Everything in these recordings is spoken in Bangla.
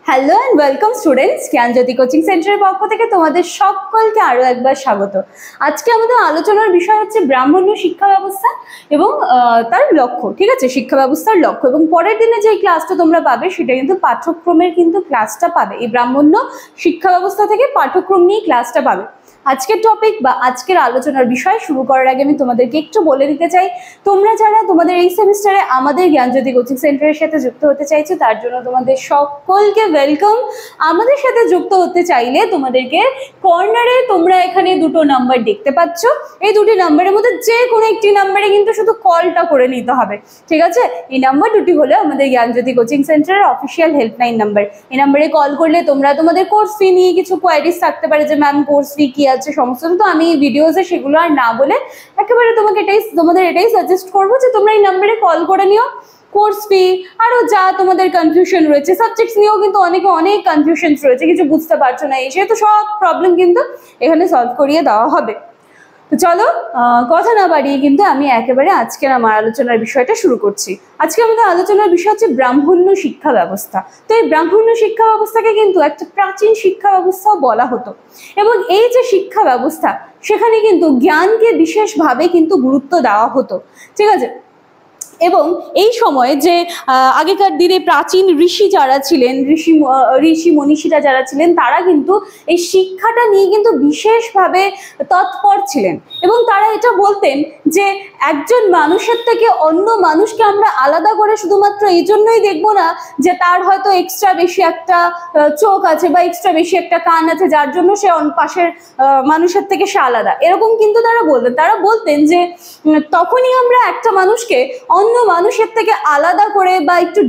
Hello and welcome students, Gyanjyoti coaching সেন্টারের পক্ষ থেকে তোমাদের সকলকে আরও একবার স্বাগত। আজকে আমাদের আলোচনার বিষয় হচ্ছে ব্রাহ্মণ্য শিক্ষা ব্যবস্থা এবং তার লক্ষ্য। ঠিক আছে, শিক্ষা ব্যবস্থার লক্ষ্য। এবং পরের দিনে যে ক্লাসটা তোমরা পাবে সেটা কিন্তু পাঠ্যক্রমের কিন্তু ক্লাসটা পাবে। এই ব্রাহ্মণ্য শিক্ষা ব্যবস্থা থেকে পাঠ্যক্রম নিয়ে ক্লাসটা পাবে। আজকের টপিক বা আজকের আলোচনার বিষয় শুরু করার আগে আমি তোমাদেরকে একটু বলে দিতে চাই, তোমরা যারা তোমাদের এই সেমিস্টারে আমাদের জ্ঞানজ্যোতি কোচিং সেন্টারের সাথে যুক্ত হতে চাইছো তার জন্য তোমাদের সকলকে ওয়েলকাম। আমাদের সাথে যুক্ত হতে চাইলে তোমাদেরকে কর্নারে তোমরা এখানে দুটো নাম্বার দেখতে পাচ্ছ, এই দুটি নাম্বারের মধ্যে যে কোনো একটি নাম্বারে কিন্তু শুধু কলটা করে নিতে হবে। ঠিক আছে, এই নাম্বার দুটি হলো আমাদের জ্ঞানজ্যোতি কোচিং সেন্টারের অফিসিয়াল হেল্পলাইন নাম্বার। এই নাম্বারে কল করলে তোমরা তোমাদের কোর্স ফি নিয়ে কিছু কোয়ারিজ থাকতে পারে যে ম্যাম কোর্স ফি কি আছে সমস্ত, তো আমি ভিডিওসে সেগুলো আর না বলে একেবারে তোমাদের এটাই সাজেস্ট করবো যে তোমরা এই নাম্বারে কল করে নিও। কোর্স ফি আরও যা তোমাদের কনফিউশন রয়েছে, সাবজেক্টস নিয়েও কিন্তু অনেক কনফিউশনস রয়েছে, কিছু বুঝতে পারছো না, এসে তো সব প্রবলেম কিন্তু এখানে সলভ করিয়ে দেওয়া হবে। তো চলো কথা না বাড়িয়ে কিন্তু আমি একেবারে আজকের আমার আলোচনার বিষয়টা শুরু করছি। আজকে আমাদের আলোচনার বিষয় হচ্ছে ব্রাহ্মণ্য শিক্ষা ব্যবস্থা। তো এই ব্রাহ্মণ্য শিক্ষা ব্যবস্থাকে কিন্তু একটা প্রাচীন শিক্ষা ব্যবস্থাও বলা হতো, এবং এই যে শিক্ষা ব্যবস্থা সেখানে কিন্তু জ্ঞানকে বিশেষভাবে কিন্তু গুরুত্ব দেওয়া হতো। ঠিক আছে, এবং এই সময়ে যে আগেকার দিনে প্রাচীন ঋষি যারা ছিলেন, ঋষি মনীষীরা যারা ছিলেন, তারা কিন্তু এই শিক্ষাটা নিয়ে কিন্তু বিশেষভাবে তৎপর ছিলেন, এবং তারা এটা বলতেন যে একজন মানুষের থেকে অন্য মানুষকে আমরা আলাদা করে শুধুমাত্র এই জন্যই দেখবো না যে তার হয়তো এক্সট্রা বেশি একটা চোখ আছে বা এক্সট্রা বেশি একটা কান আছে যার জন্য সে পাশের মানুষের থেকে সে আলাদা, এরকম কিন্তু তারা বলতেন যে তখনই আমরা একটা মানুষকে অন্য মানুষের থেকে আলাদা করে বা একটু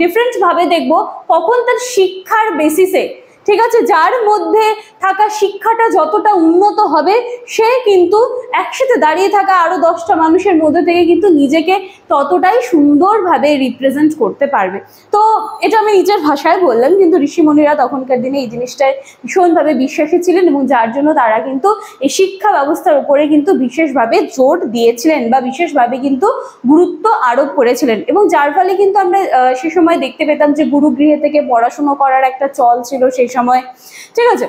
ডিফারেন্ট ভাবে দেখবো কখন তার শিক্ষার বেসিসে। ঠিক আছে, যার মধ্যে থাকা শিক্ষাটা যতটা উন্নত হবে সে কিন্তু একসাথে দাঁড়িয়ে থাকা আরো 10টা মানুষের মধ্যে থেকে কিন্তু নিজেকে ততটাই সুন্দরভাবে রিপ্রেজেন্ট করতে পারবে। তো এটা আমি নিজের ভাষায় বললাম, কিন্তু ঋষিমণিরা তখনকার দিনে এই জিনিসটায় ভীষণভাবে বিশ্বাসী ছিলেন, এবং যার জন্য তারা কিন্তু এই শিক্ষা ব্যবস্থার উপরে কিন্তু বিশেষভাবে জোর দিয়েছিলেন বা বিশেষভাবে কিন্তু গুরুত্ব আরোপ করেছিলেন, এবং যার ফলে কিন্তু আমরা সে সময় দেখতে পেতাম যে গুরুগৃহে থেকে পড়াশুনো করার একটা চল ছিল সেই সময়। ঠিক আছে,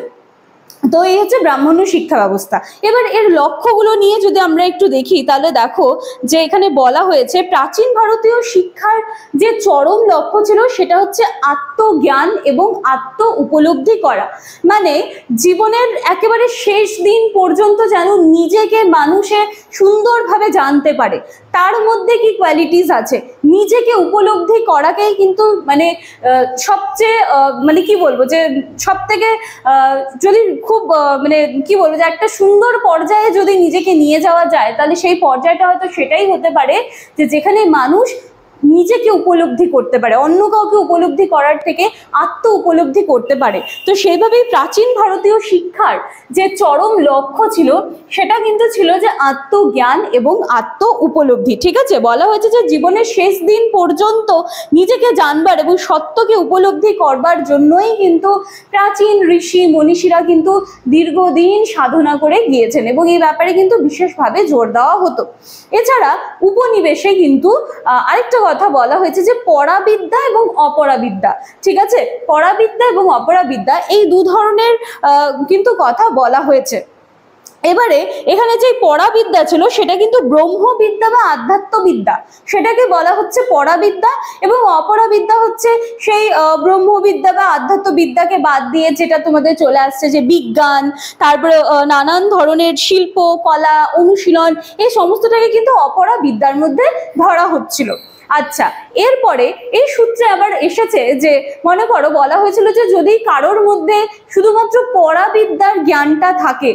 তো এই হচ্ছে ব্রাহ্মণ্য শিক্ষা ব্যবস্থা। এবার এর লক্ষ্যগুলো নিয়ে যদি আমরা একটু দেখি তাহলে দেখো যে এখানে বলা হয়েছে প্রাচীন ভারতীয় শিক্ষার যে চরম লক্ষ্য ছিল সেটা হচ্ছে আত্মজ্ঞান এবং আত্ম উপলব্ধি করা। মানে জীবনের একেবারে শেষ দিন পর্যন্ত যেন নিজেকে মানুষে সুন্দরভাবে জানতে পারে, তার মধ্যে কি কোয়ালিটিস আছে নিজেকে উপলব্ধি করাকেই কিন্তু মানে সবচেয়ে মানে কি বলবো যে সব থেকে যদি খুব মানে কি বলবো যে একটা সুন্দর পর্যায়ে যদি নিজেকে নিয়ে যাওয়া যায় তাহলে সেই পর্যায়টা হয়তো সেটাই হতে পারে যে যেখানে মানুষ নিজেকে উপলব্ধি করতে পারে, অন্য কাউকে উপলব্ধি করার থেকে আত্ম উপলব্ধি করতে পারে। তো সেইভাবেই প্রাচীন ভারতীয় শিক্ষার যে চরম লক্ষ্য ছিল সেটা কিন্তু ছিল যে আত্মজ্ঞান এবং আত্ম উপলব্ধি। ঠিক আছে, বলা হয়েছে যে জীবনের শেষ দিন পর্যন্ত নিজেকে জানবার এবং সত্যকে উপলব্ধি করবার জন্যই কিন্তু প্রাচীন ঋষি মনীষীরা কিন্তু দীর্ঘদিন সাধনা করে গিয়েছেন, এবং এই ব্যাপারে কিন্তু বিশেষভাবে জোর দেওয়া হতো। এছাড়া উপনিবেশে কিন্তু আরেকটা কথা বলা হয়েছে যে পরাবিদ্যা এবং অপরাবিদ্যা। ঠিক আছে, পরাবিদ্যা এবং অপরাবিদ্যা এই দু ধরনের কিন্তু কথা বলা হয়েছে। এবারে এখানে যে পরাবিদ্যা ছিল সেটা কিন্তু ব্রহ্মবিদ্যা বা আধ্যাত্মবিদ্যা, সেটাকে বলা হচ্ছে পরাবিদ্যা, এবং অপরাবিদ্যা হচ্ছে সেই ব্রহ্মবিদ্যা বা আধ্যাত্মবিদ্যাকে বাদ দিয়ে যেটা তোমাদের চলে আসছে যে বিজ্ঞান, তারপরে নানান ধরনের শিল্প কলা অনুশীলন, এই সমস্তটাকে কিন্তু অপরাবিদ্যার মধ্যে ধরা হচ্ছিল। আচ্ছা, এরপরে এই সূত্রে আবার এসেছে যে মনে করো বলা হয়েছিল যে যদি কারোর মধ্যে শুধুমাত্র পরাবিদ্যার জ্ঞানটা থাকে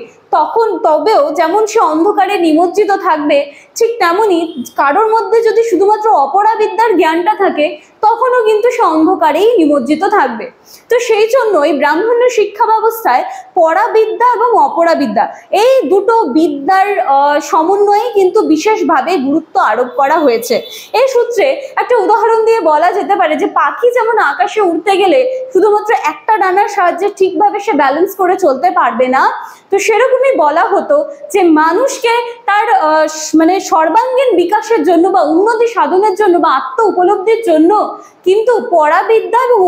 তবেও যেমন সে অন্ধকারে নিমজ্জিত থাকবে, ঠিক তেমনি কারোর মধ্যে যদি শুধুমাত্র অপরাবিদ্যার জ্ঞানটা থাকে তখনও কিন্তু সে অন্ধকারেই নিমজ্জিত থাকবে। তো সেই জন্যই ব্রাহ্মণ্য শিক্ষা ব্যবস্থায় পরাবিদ্যা এবং অপরাবিদ্যা এই দুটো বিদ্যার সমন্বয়ে কিন্তু বিশেষভাবে গুরুত্ব আরোপ করা হয়েছে। এই সূত্রে একটা উদাহরণ দিয়ে বলা যেতে পারে যে পাখি যেমন আকাশে উড়তে গেলে শুধুমাত্র একটা ডানার সাহায্যে ঠিকভাবে সে ব্যালেন্স করে চলতে পারবে না, তো সেরকম এরকমই বলা হতো যে মানুষকে তার মানে সর্বাঙ্গীন বিকাশের জন্য বা উন্নতি সাধনের জন্য বা আত্ম উপলব্ধির জন্য কিন্তু পরাবিদ্যা এবং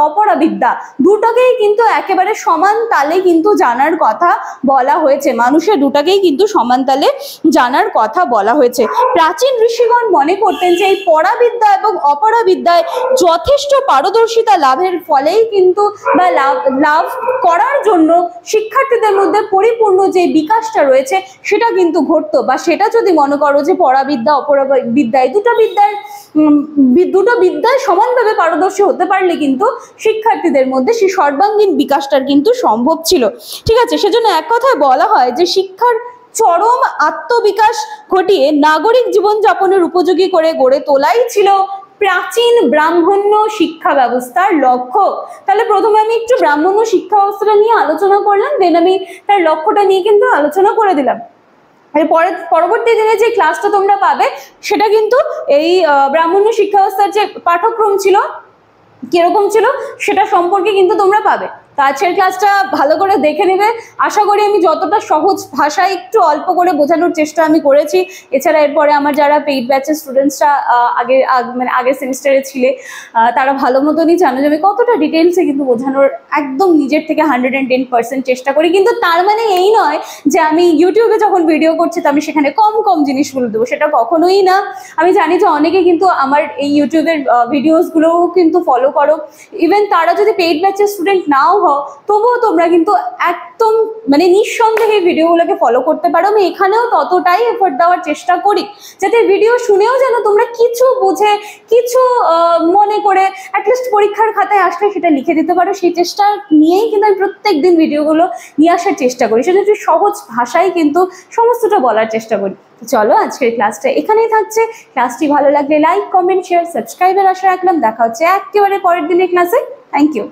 অপরাবিদ্যা দুটোকেই কিন্তু একেবারে সমান তালে কিন্তু জানার কথা বলা হয়েছে, মানুষের দুটাকেই কিন্তু সমান তালে জানার কথা বলা হয়েছে। প্রাচীন ঋষিগণ মনে করতেন যে এই পরাবিদ্যা এবং অপরাবিদ্যায় যথেষ্ট পারদর্শিতা লাভের ফলেই কিন্তু বা লাভ করার জন্য শিক্ষার্থীদের মধ্যে পরিপূর্ণ যে বিকাশটা রয়েছে সেটা কিন্তু ঘটতো, বা সেটা যদি মনে করো যে পরাবিদ্যা অপরাবিদ্যা এই দুটো বিদ্যায় সমানভাবে পারদর্শী হতে পারলে কিন্তু শিক্ষার্থীদের মধ্যে সেই সর্বাঙ্গীন বিকাশটার কিন্তু সম্ভব ছিল। ঠিক আছে, সেজন্য এক কথায় বলা হয় যে শিক্ষার চরম আত্মবিকাশ ঘটিয়ে নাগরিক জীবনযাপনের উপযোগী করে গড়ে তোলাই ছিল প্রাচীন ব্রাহ্মণ্য শিক্ষা ব্যবস্থার লক্ষ্য। তাহলে প্রথমে আমি একটু ব্রাহ্মণ্য শিক্ষা ব্যবস্থাটা নিয়ে আলোচনা করলাম, দেন আমি তার লক্ষ্যটা নিয়ে কিন্তু আলোচনা করে দিলাম। পরবর্তী দিনে যে ক্লাসটা তোমরা পাবে সেটা কিন্তু এই ব্রাহ্মণ্য শিক্ষা ব্যবস্থার যে পাঠ্যক্রম ছিল কিরকম ছিল সেটা সম্পর্কে কিন্তু তোমরা পাবে। তো আজকের ক্লাসটা ভালো করে দেখে নেবে। আশা করি আমি যতটা সহজ ভাষায় একটু অল্প করে বোঝানোর চেষ্টা আমি করেছি। এছাড়া এরপরে আমার যারা পেইড ব্যাচের স্টুডেন্টসরা আগের সেমিস্টারে ছিলে তারা ভালো মতনই জানো যে আমি কতটা ডিটেলসে কিন্তু বোঝানোর একদম নিজের থেকে 110% চেষ্টা করি। কিন্তু তার মানে এই নয় যে আমি ইউটিউবে যখন ভিডিও করছি তো আমি সেখানে কম জিনিসগুলো দেবো, সেটা কখনোই না। আমি জানি যে অনেকে কিন্তু আমার এই ইউটিউবের ভিডিওসগুলোও কিন্তু ফলো করো, ইভেন তারা যদি পেইড ব্যাচের স্টুডেন্ট নাও হও তবুও তোমরা কিন্তু একদম মানে নিঃসন্দেহে ভিডিওগুলোকে ফলো করতে পারো। আমি এখানেও ততটাই এফোর্ট দেওয়ার চেষ্টা করি যাতে ভিডিও শুনেও যেন তোমরা কিছু বুঝে কিছু মনে করে অ্যাটলিস্ট পরীক্ষার খাতায় আসলে সেটা লিখে দিতে পারো। সেই চেষ্টা নিয়েই কিন্তু আমি প্রত্যেক দিন ভিডিওগুলো নিয়ে আসার চেষ্টা করি, সেটা একটু সহজ ভাষায় কিন্তু সমস্তটা বলার চেষ্টা করি। চলো আজকের ক্লাসটা এখানেই থাকছে। ক্লাসটি ভালো লাগলে লাইক, কমেন্ট, শেয়ার, সাবস্ক্রাইবের আশা রাখলাম। দেখা হচ্ছে একেবারে পরের দিনের ক্লাসে। Thank you.